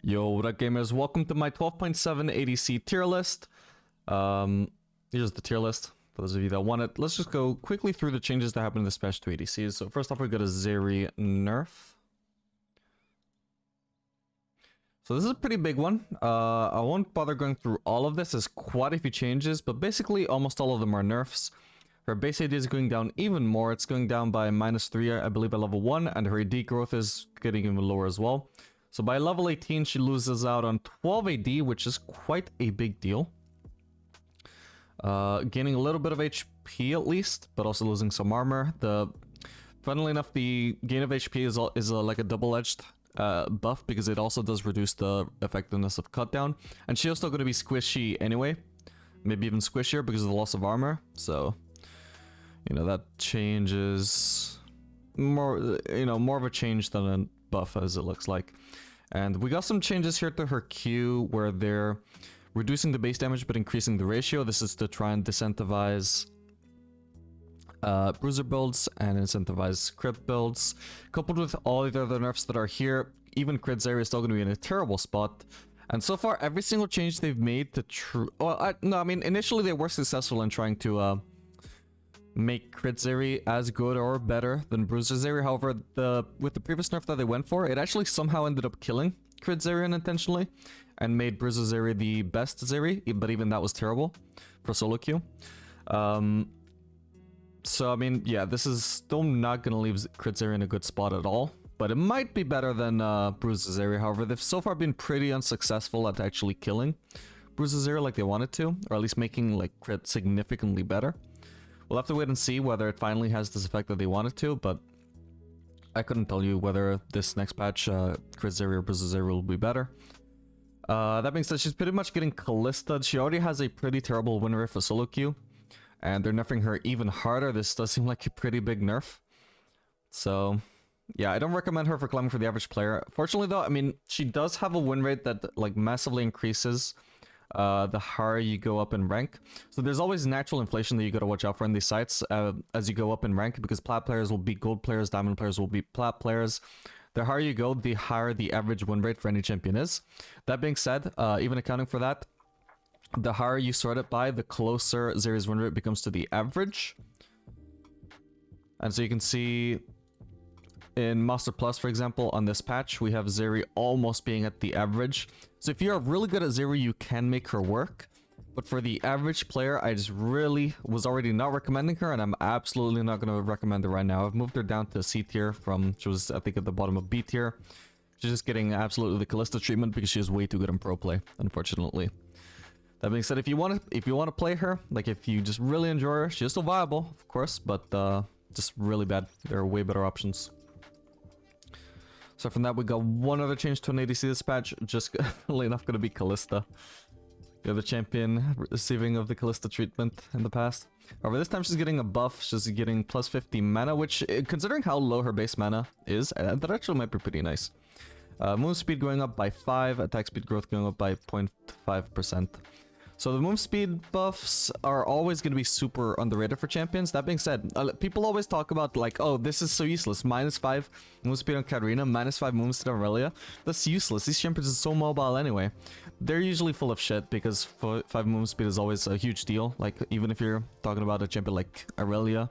Yo, what up gamers? Welcome to my 12.7 ADC tier list. Here's the tier list for those of you that want it. Let's just go quickly through the changes that happened in this patch to ADCs. So first off, we got a Zeri nerf. So this is a pretty big one. I won't bother going through all of this. There's quite a few changes, but basically almost all of them are nerfs. Her base AD is going down even more. It's going down by -3, I believe, at level 1, and her AD growth is getting even lower as well. So by level 18, she loses out on 12 AD, which is quite a big deal. Gaining a little bit of HP at least, but also losing some armor. Funnily enough, the gain of HP is like a double-edged buff, because it also does reduce the effectiveness of cut down. And she's still going to be squishy anyway. Maybe even squishier because of the loss of armor. So, you know, that changes more, more of a change than a buff as it looks like. And we got some changes here to her Q where they're reducing the base damage but increasing the ratio. This is to try and disincentivize bruiser builds and incentivize crit builds. Coupled with all the other nerfs that are here, even crit Zeri is still going to be in a terrible spot. And so far, every single change they've made to initially they were successful in trying to make crit Zeri as good or better than bruiser Zeri. However, with the previous nerf that they went for, it actually somehow ended up killing crit Zeri unintentionally and made bruiser Zeri the best Zeri, but even that was terrible for solo queue. So I mean, yeah, this is still not going to leave crit Zeri in a good spot at all, but it might be better than bruiser Zeri. However, they've so far been pretty unsuccessful at actually killing bruiser Zeri like they wanted to, or at least making like crit significantly better. We'll have to wait and see whether it finally has this effect that they wanted to, but I couldn't tell you whether this next patch, crit Zeri or bruiser Zeri will be better. That being said, she's pretty much getting Kalista. She already has a pretty terrible win rate for solo queue, and they're nerfing her even harder. This does seem like a pretty big nerf. So, yeah, I don't recommend her for climbing for the average player. Fortunately, though, I mean, she does have a win rate that like massively increases the higher you go up in rank. So there's always natural inflation that you gotta watch out for in these sites as you go up in rank, because plat players will be gold players, diamond players will be plat players. The higher you go, the higher the average win rate for any champion is. That being said, even accounting for that, the higher you sort it by, the closer Zeri's win rate becomes to the average. And so you can see in Master Plus, for example, on this patch, we have Zeri almost being at the average. So if you're really good at Zeri, you can make her work. But for the average player, I just really was already not recommending her, and I'm absolutely not going to recommend her right now. I've moved her down to C tier from, she was, I think, at the bottom of B tier. She's just getting absolutely the Kalista treatment because she is way too good in pro play, unfortunately. That being said, if you want to play her, like if you just really enjoy her, she's still viable, of course, but just really bad. There are way better options. So from that, we got one other change to an ADC this patch, just funnily enough going to be Kalista. The other champion receiving of the Kalista treatment in the past. However, this time she's getting a buff. She's getting plus 50 mana, which, considering how low her base mana is, that actually might be pretty nice. Move speed going up by 5, attack speed growth going up by 0.5%. So the move speed buffs are always going to be super underrated for champions. That being said, people always talk about like, oh, this is so useless. -5 move speed on Katarina, -5 move speed on Aurelia. That's useless. These champions are so mobile anyway. They're usually full of shit because 5 move speed is always a huge deal. Like, even if you're talking about a champion like Aurelia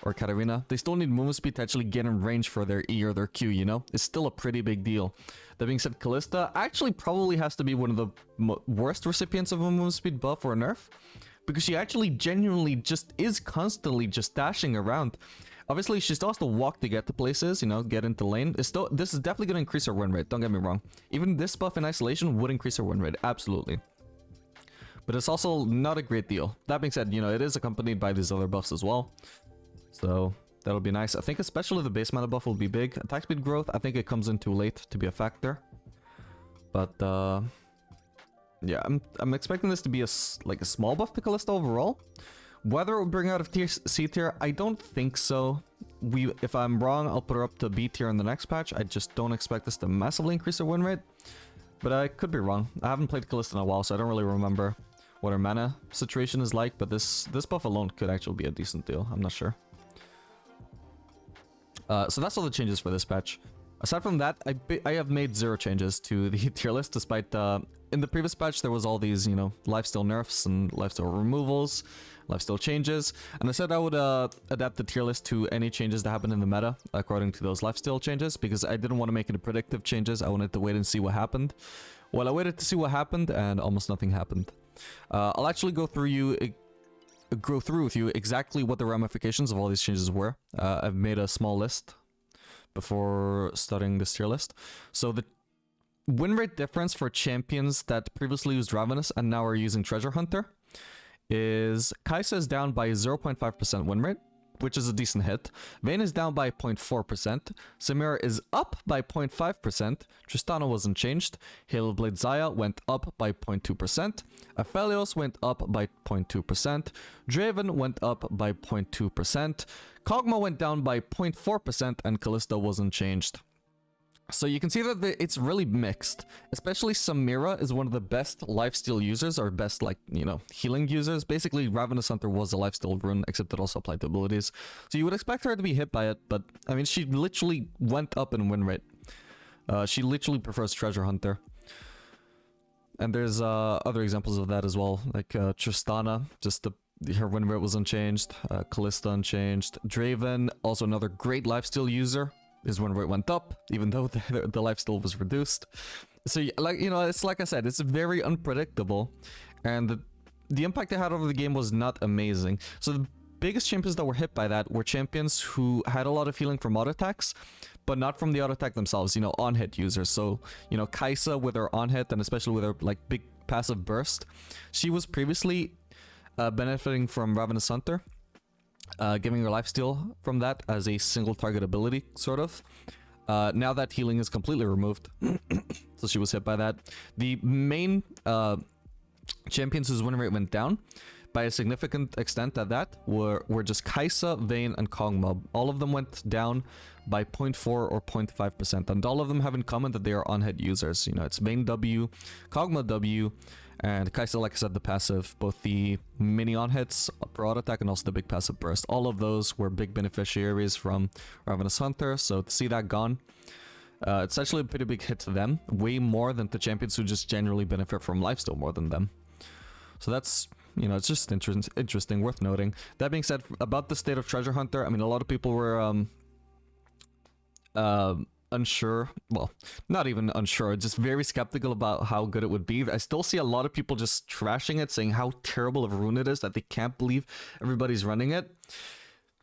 or Katarina, they still need movement speed to actually get in range for their E or their Q, you know? It's still a pretty big deal. That being said, Kalista actually probably has to be one of the worst recipients of a movement speed buff or nerf, because she actually genuinely just is constantly just dashing around. Obviously, she still has to walk to get to places, you know, get into lane. This is definitely going to increase her win rate, don't get me wrong. Even this buff in isolation would increase her win rate, absolutely. But it's also not a great deal. That being said, you know, it is accompanied by these other buffs as well. So that'll be nice. I think especially the base mana buff will be big. Attack speed growth, I think it comes in too late to be a factor. But yeah, I'm expecting this to be a small buff to Kalista overall. Whether it will bring out of C tier, I don't think so. If I'm wrong, I'll put her up to B tier in the next patch. I just don't expect this to massively increase her win rate. But I could be wrong. I haven't played Kalista in a while, so I don't really remember what her mana situation is like. But this buff alone could actually be a decent deal. I'm not sure. So that's all the changes for this patch. Aside from that, I have made 0 changes to the tier list, despite in the previous patch there was all these, you know, lifesteal nerfs and lifesteal removals, lifesteal changes, and I said I would adapt the tier list to any changes that happen in the meta according to those lifesteal changes, because I didn't want to make any predictive changes. I wanted to wait and see what happened. Well, I waited to see what happened, and almost nothing happened. I'll actually go through with you exactly what the ramifications of all these changes were. I've made a small list before starting this tier list. So the win rate difference for champions that previously used Ravenous and now are using Treasure Hunter is Kalista is down by 0.5% win rate, which is a decent hit. Vayne is down by 0.4%. Samira is up by 0.5%. Tristana wasn't changed. Halo Blade Zaya went up by 0.2%. Aphelios went up by 0.2%. Draven went up by 0.2%. Kog'Maw went down by 0.4%, and Kalista wasn't changed. So you can see that it's really mixed. Especially Samira is one of the best lifesteal users, or best, like, you know, healing users. Basically, Ravenous Hunter was a lifesteal rune, except it also applied to abilities. So you would expect her to be hit by it, but, I mean, she literally went up in win rate. She literally prefers Treasure Hunter. And there's other examples of that as well, like Tristana, just her win rate was unchanged. Kalista unchanged. Draven, also another great lifesteal user. His win rate went up, even though the lifesteal was reduced. So, like, you know, it's like I said, it's very unpredictable, and the impact it had over the game was not amazing. So the biggest champions that were hit by that were champions who had a lot of healing from auto attacks, but not from the auto attack themselves, you know, on-hit users. So, you know, Kaisa with her on-hit, and especially with her, like, big passive burst, she was previously benefiting from Ravenous Hunter, giving her lifesteal from that as a single target ability, sort of. Now that healing is completely removed, so she was hit by that. The main champions whose win rate went down by a significant extent at that were just Kaisa, Vayne, and Kog'Maw. All of them went down by 0.4 or 0.5%, and all of them have in common that they are on-hit users. You know, it's Vayne W, Kog'Maw W, and Kaisa, like I said, the passive, both the mini on-hits for auto attack and also the big passive burst. All of those were big beneficiaries from Ravenous Hunter, so to see that gone, it's actually a pretty big hit to them, way more than the champions who just generally benefit from lifesteal more than them. So that's, you know, it's just interesting, worth noting. That being said, about the state of Treasure Hunter, I mean, a lot of people were unsure, well, not even unsure, just very skeptical about how good it would be. I still see a lot of people just trashing it, saying how terrible of a rune it is, that they can't believe everybody's running it.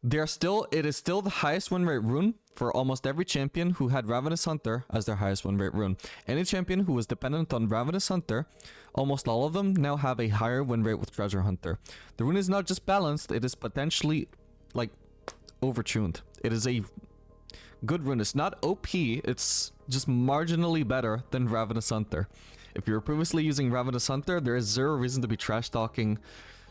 It is still the highest win rate rune for almost every champion who had Ravenous Hunter as their highest win rate rune. Any champion who was dependent on Ravenous Hunter, almost all of them now have a higher win rate with Treasure Hunter. The rune is not just balanced, it is potentially, like, overtuned. It is a good rune. It's not OP, it's just marginally better than Ravenous Hunter. If you were previously using Ravenous Hunter, there is zero reason to be trash talking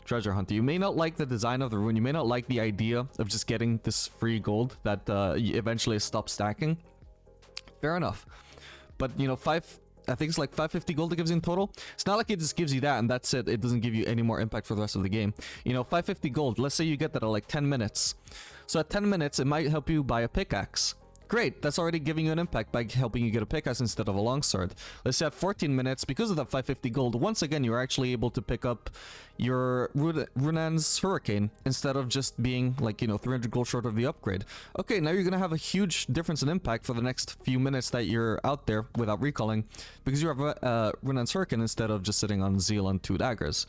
Treasure Hunter. You may not like the design of the rune, you may not like the idea of just getting this free gold that eventually stops stacking. Fair enough. But, you know, I think it's like 550 gold it gives you in total. It's not like it just gives you that and that's it. It doesn't give you any more impact for the rest of the game. You know, 550 gold, let's say you get that at like 10 minutes. So at 10 minutes, it might help you buy a pickaxe. Great, that's already giving you an impact by helping you get a pickaxe instead of a longsword. Let's say at 14 minutes, because of that 550 gold, once again, you're actually able to pick up your Runan's Hurricane instead of just being, like, you know, 300 gold short of the upgrade. Okay, now you're going to have a huge difference in impact for the next few minutes that you're out there without recalling, because you have Runan's Hurricane instead of just sitting on Zeal and 2 daggers.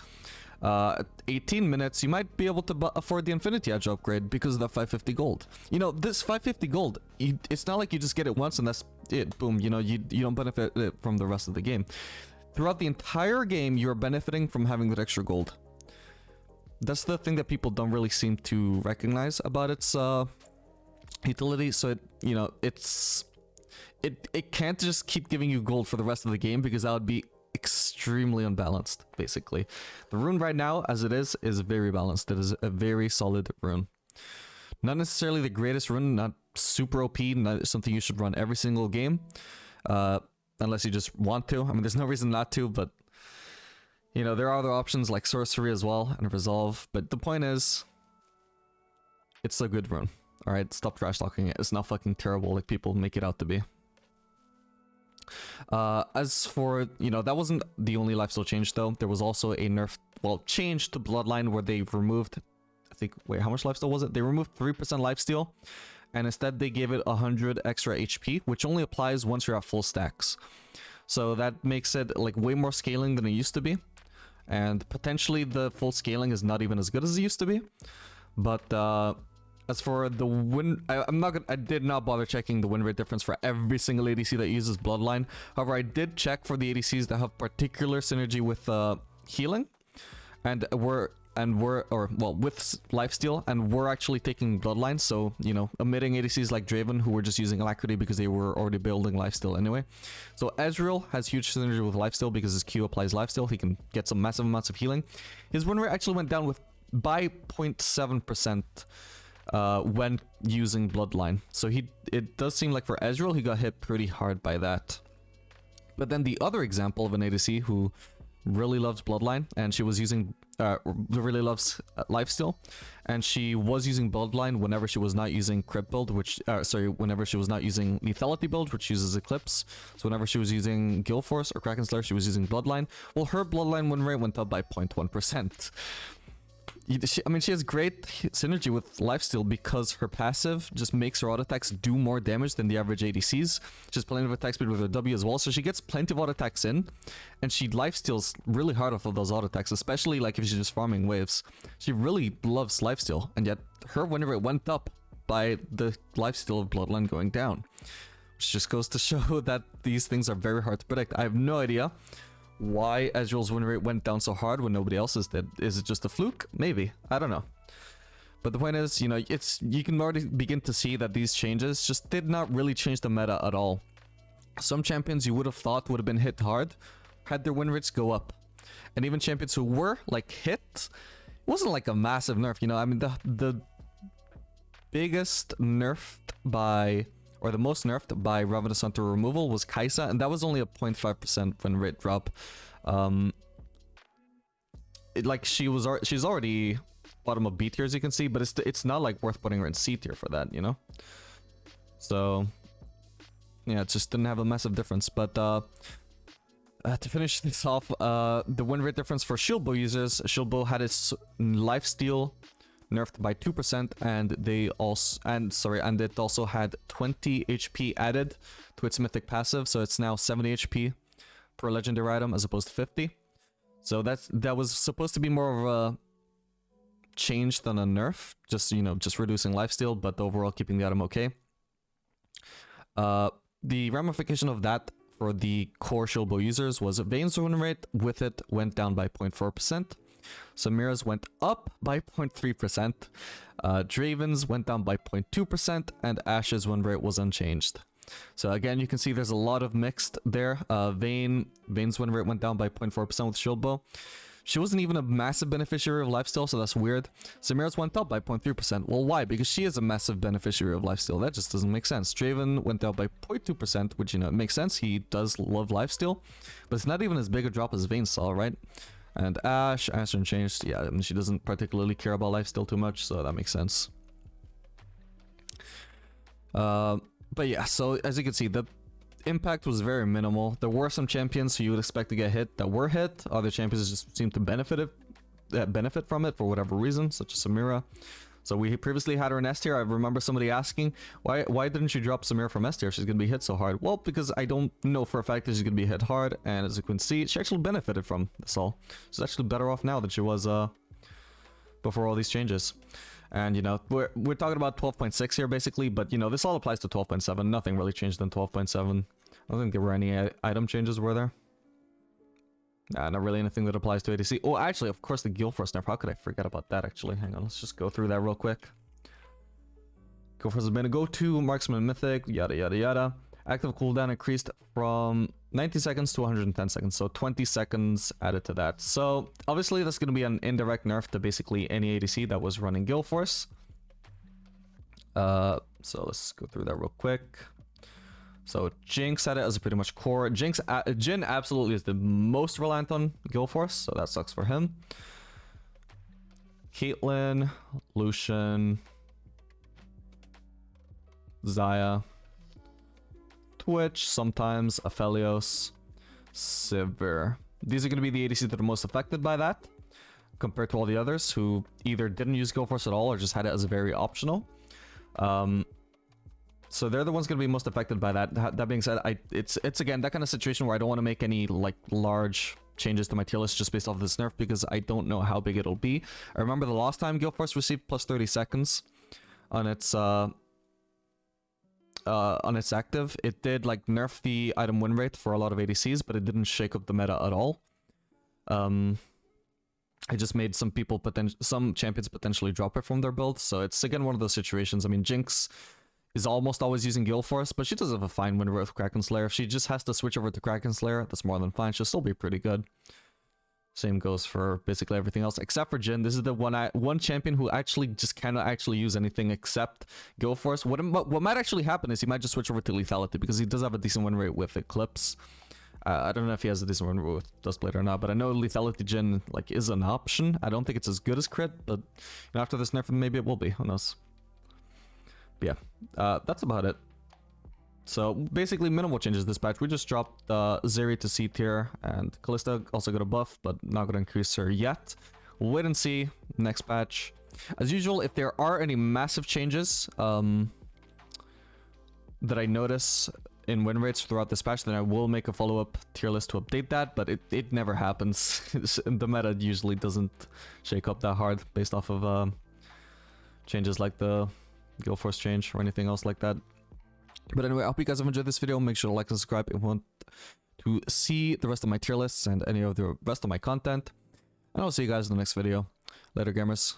At 18 minutes, you might be able to afford the Infinity Edge upgrade because of the 550 gold. You know, this 550 gold, it's not like you just get it once and that's it. Boom, you know, you don't benefit from the rest of the game. Throughout the entire game, you're benefiting from having that extra gold. That's the thing that people don't really seem to recognize about its utility. So, you know, it can't just keep giving you gold for the rest of the game, because that would be extremely unbalanced, basically. The rune right now, as it is very balanced. It is a very solid rune. Not necessarily the greatest rune, not super OP, not something you should run every single game, unless you just want to. I mean, there's no reason not to, but, you know, there are other options like Sorcery as well, and Resolve, but the point is, it's a good rune. Alright, stop trash talking it. It's not fucking terrible like people make it out to be. As for, you know, that wasn't the only lifesteal change though. There was also a nerf, well, change to Bloodline where they removed, I think, wait, how much lifesteal was it? They removed 3% lifesteal, and instead they gave it 100 extra HP, which only applies once you're at full stacks. So that makes it like way more scaling than it used to be. And potentially the full scaling is not even as good as it used to be. But as for the win, I did not bother checking the win rate difference for every single ADC that uses Bloodline. However, I did check for the ADCs that have particular synergy with healing, and with lifesteal, and we're actually taking Bloodline. So, you know, omitting ADCs like Draven, who were just using Alacrity because they were already building lifesteal anyway. So Ezreal has huge synergy with lifesteal because his Q applies lifesteal. He can get some massive amounts of healing. His win rate actually went down by 0.7%. When using Bloodline. So it does seem like for Ezreal, he got hit pretty hard by that. But then the other example of an ADC who really loves Bloodline, and she was using, really loves Lifesteal, and she was using Bloodline whenever she was not using Crypt build, which, whenever she was not using Lethality build, which uses Eclipse. So whenever she was using Galeforce or Kraken Slayer, she was using Bloodline. Well, her Bloodline win rate went up by 0.1%. I mean, she has great synergy with Lifesteal because her passive just makes her auto attacks do more damage than the average ADCs. She has plenty of attack speed with her W as well, so she gets plenty of auto attacks in, and she lifesteals really hard off of those auto attacks, especially like if she's just farming waves. She really loves lifesteal, and yet her win rate went up by the lifesteal of Bloodline going down, which just goes to show that these things are very hard to predict. I have no idea why Ezreal's win rate went down so hard when nobody else's did. Is it just a fluke? Maybe. I don't know. But the point is, you know, you can already begin to see that these changes just did not really change the meta at all. Some champions you would have thought would have been hit hard had their win rates go up. And even champions who were, like, hit, it wasn't like a massive nerf, you know? I mean, the biggest nerfed by, or the most nerfed by Ravenous Hunter removal was Kaisa, and that was only a 0.5% win rate drop. She's already bottom of B tier, as you can see, but it's not like worth putting her in C tier for that, you know? So yeah, it just didn't have a massive difference. But to finish this off, the win rate difference for Shieldbow users, Shieldbow had its lifesteal nerfed by 2%, and it also had 20 HP added to its mythic passive, so it's now 70 HP per legendary item as opposed to 50. So that was supposed to be more of a change than a nerf, just, you know, just reducing lifesteal, but overall keeping the item okay. The ramification of that for the core Shieldbow users was Vayne's win rate with it went down by 0.4%. Samira's went up by 0.3%, Draven's went down by 0.2%, and Ashe's win rate was unchanged. So again, you can see there's a lot of mixed there. Vayne's win rate went down by 0.4% with Shieldbow. She wasn't even a massive beneficiary of lifesteal, so that's weird. Samira's went up by 0.3%. Well, why? Because she is a massive beneficiary of lifesteal. That just doesn't make sense. Draven went down by 0.2%, which, you know, it makes sense. He does love lifesteal, but it's not even as big a drop as Vayne saw, right? And Ashe unchanged. Yeah, I mean, she doesn't particularly care about lifesteal too much, so that makes sense. But yeah, so as you can see, the impact was very minimal. There were some champions who you would expect to get hit that were hit. Other champions just seemed to benefit from it for whatever reason, such as Samira. So we previously had her in S tier. I remember somebody asking, why didn't you drop Samira from S tier? She's going to be hit so hard. Well, because I don't know for a fact that she's going to be hit hard, and as you can see, she actually benefited from this all. She's actually better off now than she was before all these changes. And, you know, we're talking about 12.6 here, basically, but, you know, this all applies to 12.7. Nothing really changed in 12.7. I don't think there were any item changes, were there? Nah, not really anything that applies to ADC. Oh, actually, of course, the Galeforce nerf. How could I forget about that, actually? Hang on, let's just go through that real quick. Galeforce has been a go-to, marksman mythic, yada, yada, yada. Active cooldown increased from 90 seconds to 110 seconds, so 20 seconds added to that. So, obviously, that's going to be an indirect nerf to basically any ADC that was running Galeforce. So, let's go through that real quick. So Jinx had it as a pretty much core. Jhin absolutely is the most reliant on Galeforce, so that sucks for him. Caitlyn, Lucian, Xayah, Twitch, sometimes Aphelios, Sivir. These are going to be the ADCs that are most affected by that, compared to all the others who either didn't use Galeforce at all or just had it as a very optional. So they're the ones going to be most affected by that. That being said, it's again that kind of situation where I don't want to make any like large changes to my tier list just based off of this nerf because I don't know how big it'll be. I remember the last time Galeforce received plus 30 seconds on its active, it did like nerf the item win rate for a lot of ADCs, but it didn't shake up the meta at all. It just made some champions potentially drop it from their build. So it's again one of those situations. I mean, Jinx is almost always using Galeforce, but she does have a fine win rate with Kraken Slayer. If she just has to switch over to Kraken Slayer, that's more than fine. She'll still be pretty good. Same goes for basically everything else, except for Jhin. This is the one champion who actually just cannot actually use anything except Galeforce. What might actually happen is he might just switch over to Lethality because he does have a decent win rate with Eclipse. I don't know if he has a decent win rate with Duskblade or not, but I know Lethality Jhin like is an option. I don't think it's as good as Crit, but you know, after this nerf, maybe it will be. Who knows? But yeah, that's about it. So basically minimal changes this patch. We just dropped Zeri to C tier, and Kalista also got a buff, but not going to increase her yet. We'll wait and see next patch. As usual, if there are any massive changes that I notice in win rates throughout this patch, then I will make a follow-up tier list to update that, but it never happens. The meta usually doesn't shake up that hard based off of changes like the Galeforce change or anything else like that. But anyway, I hope you guys have enjoyed this video. Make sure to like and subscribe if you want to see the rest of my tier lists and any of the rest of my content. And I'll see you guys in the next video. Later, gamers.